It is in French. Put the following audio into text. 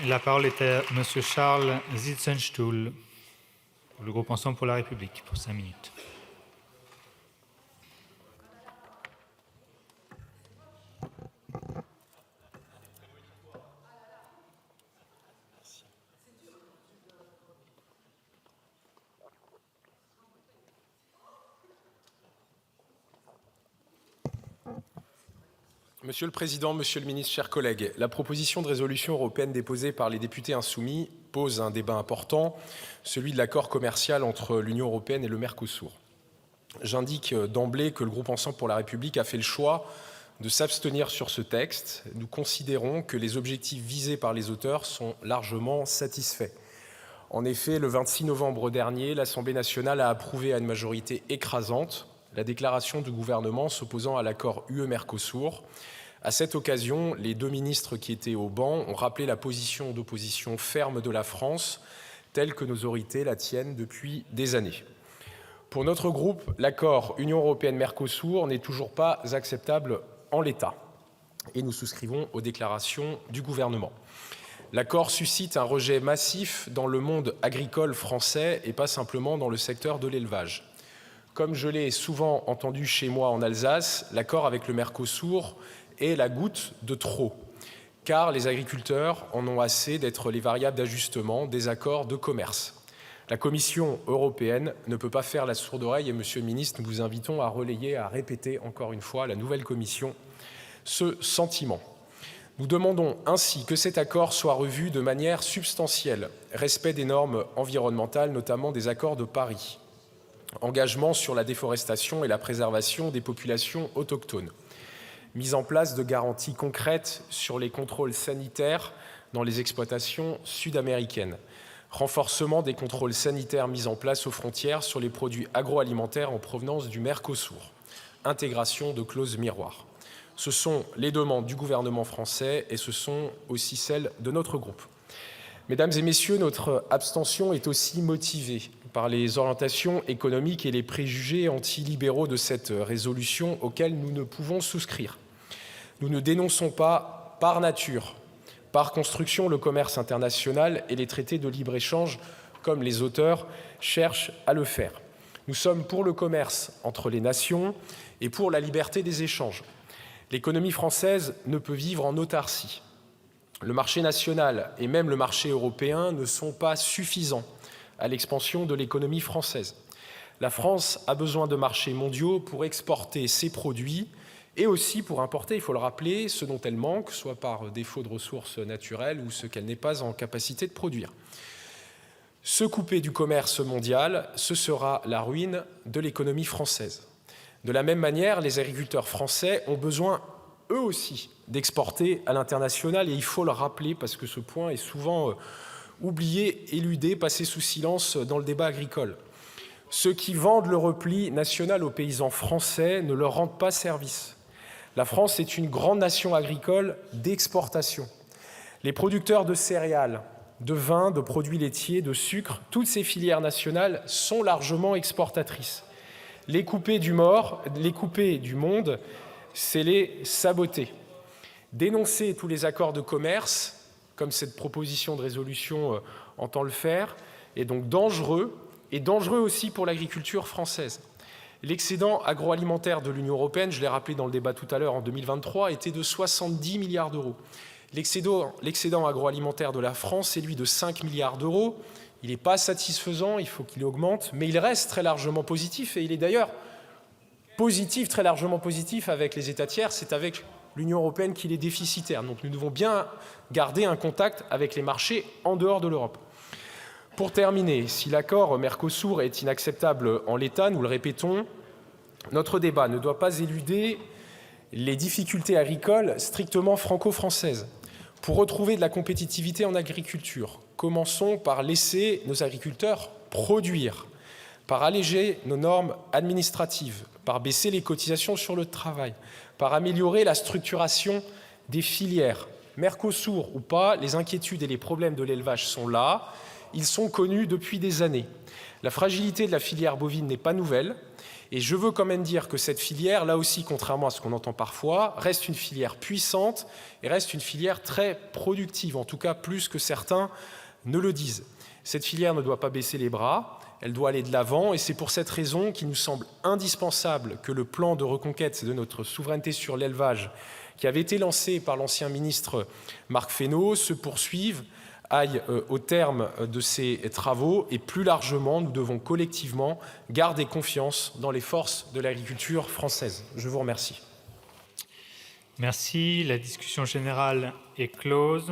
La parole est à M. Charles Zitzenstuhl, pour le groupe Ensemble pour la République, pour 5 minutes. Monsieur le Président, Monsieur le Ministre, chers collègues, la proposition de résolution européenne déposée par les députés insoumis pose un débat important, celui de l'accord commercial entre l'Union européenne et le Mercosur. J'indique d'emblée que le groupe Ensemble pour la République a fait le choix de s'abstenir sur ce texte. Nous considérons que les objectifs visés par les auteurs sont largement satisfaits. En effet, le 26 novembre dernier, l'Assemblée nationale a approuvé à une majorité écrasante la déclaration du gouvernement s'opposant à l'accord UE-Mercosur. À cette occasion, les deux ministres qui étaient au banc ont rappelé la position d'opposition ferme de la France, telle que nos autorités la tiennent depuis des années. Pour notre groupe, l'accord Union européenne-Mercosur n'est toujours pas acceptable en l'état, et nous souscrivons aux déclarations du gouvernement. L'accord suscite un rejet massif dans le monde agricole français et pas simplement dans le secteur de l'élevage. Comme je l'ai souvent entendu chez moi en Alsace, l'accord avec le Mercosur est la goutte de trop, car les agriculteurs en ont assez d'être les variables d'ajustement des accords de commerce. La Commission européenne ne peut pas faire la sourde oreille et, Monsieur le Ministre, nous vous invitons à relayer, à répéter encore une fois à la nouvelle Commission ce sentiment. Nous demandons ainsi que cet accord soit revu de manière substantielle, respect des normes environnementales, notamment des accords de Paris, engagement sur la déforestation et la préservation des populations autochtones, mise en place de garanties concrètes sur les contrôles sanitaires dans les exploitations sud-américaines, renforcement des contrôles sanitaires mis en place aux frontières sur les produits agroalimentaires en provenance du Mercosur, intégration de clauses miroirs. Ce sont les demandes du gouvernement français et ce sont aussi celles de notre groupe. Mesdames et messieurs, notre abstention est aussi motivée par les orientations économiques et les préjugés antilibéraux de cette résolution auxquels nous ne pouvons souscrire. Nous ne dénonçons pas par nature, par construction, le commerce international et les traités de libre-échange comme les auteurs cherchent à le faire. Nous sommes pour le commerce entre les nations et pour la liberté des échanges. L'économie française ne peut vivre en autarcie. Le marché national et même le marché européen ne sont pas suffisants à l'expansion de l'économie française. La France a besoin de marchés mondiaux pour exporter ses produits et aussi pour importer, il faut le rappeler, ce dont elle manque, soit par défaut de ressources naturelles ou ce qu'elle n'est pas en capacité de produire. Se couper du commerce mondial, ce sera la ruine de l'économie française. De la même manière, les agriculteurs français ont besoin eux aussi d'exporter à l'international et il faut le rappeler parce que ce point est souvent oublié, éludé, passé sous silence dans le débat agricole. Ceux qui vendent le repli national aux paysans français ne leur rendent pas service. La France est une grande nation agricole d'exportation. Les producteurs de céréales, de vin, de produits laitiers, de sucre, toutes ces filières nationales sont largement exportatrices. Les couper du monde, c'est les saboter. Dénoncer tous les accords de commerce, comme cette proposition de résolution entend le faire, est donc dangereux, et dangereux aussi pour l'agriculture française. L'excédent agroalimentaire de l'Union européenne, je l'ai rappelé dans le débat tout à l'heure, en 2023, était de 70 milliards d'euros. L'excédent agroalimentaire de la France est lui de 5 milliards d'euros. Il n'est pas satisfaisant, il faut qu'il augmente, mais il reste très largement positif, et il est d'ailleurs positif, très largement positif avec les États tiers, c'est avec l'Union européenne qu'il est déficitaire. Donc nous devons bien garder un contact avec les marchés en dehors de l'Europe. Pour terminer, si l'accord Mercosur est inacceptable en l'état, nous le répétons, notre débat ne doit pas éluder les difficultés agricoles strictement franco-françaises. Pour retrouver de la compétitivité en agriculture, commençons par laisser nos agriculteurs produire, par alléger nos normes administratives, par baisser les cotisations sur le travail, par améliorer la structuration des filières. Mercosur ou pas, les inquiétudes et les problèmes de l'élevage sont là, ils sont connus depuis des années. La fragilité de la filière bovine n'est pas nouvelle Et je veux quand même dire que cette filière, là aussi, contrairement à ce qu'on entend parfois, reste une filière puissante et reste une filière très productive, en tout cas plus que certains ne le disent. Cette filière ne doit pas baisser les bras, elle doit aller de l'avant, et c'est pour cette raison qu'il nous semble indispensable que le plan de reconquête de notre souveraineté sur l'élevage, qui avait été lancé par l'ancien ministre Marc Fesneau, se poursuive, aille au terme de ces travaux, et plus largement, nous devons collectivement garder confiance dans les forces de l'agriculture française. Je vous remercie. Merci. La discussion générale est close.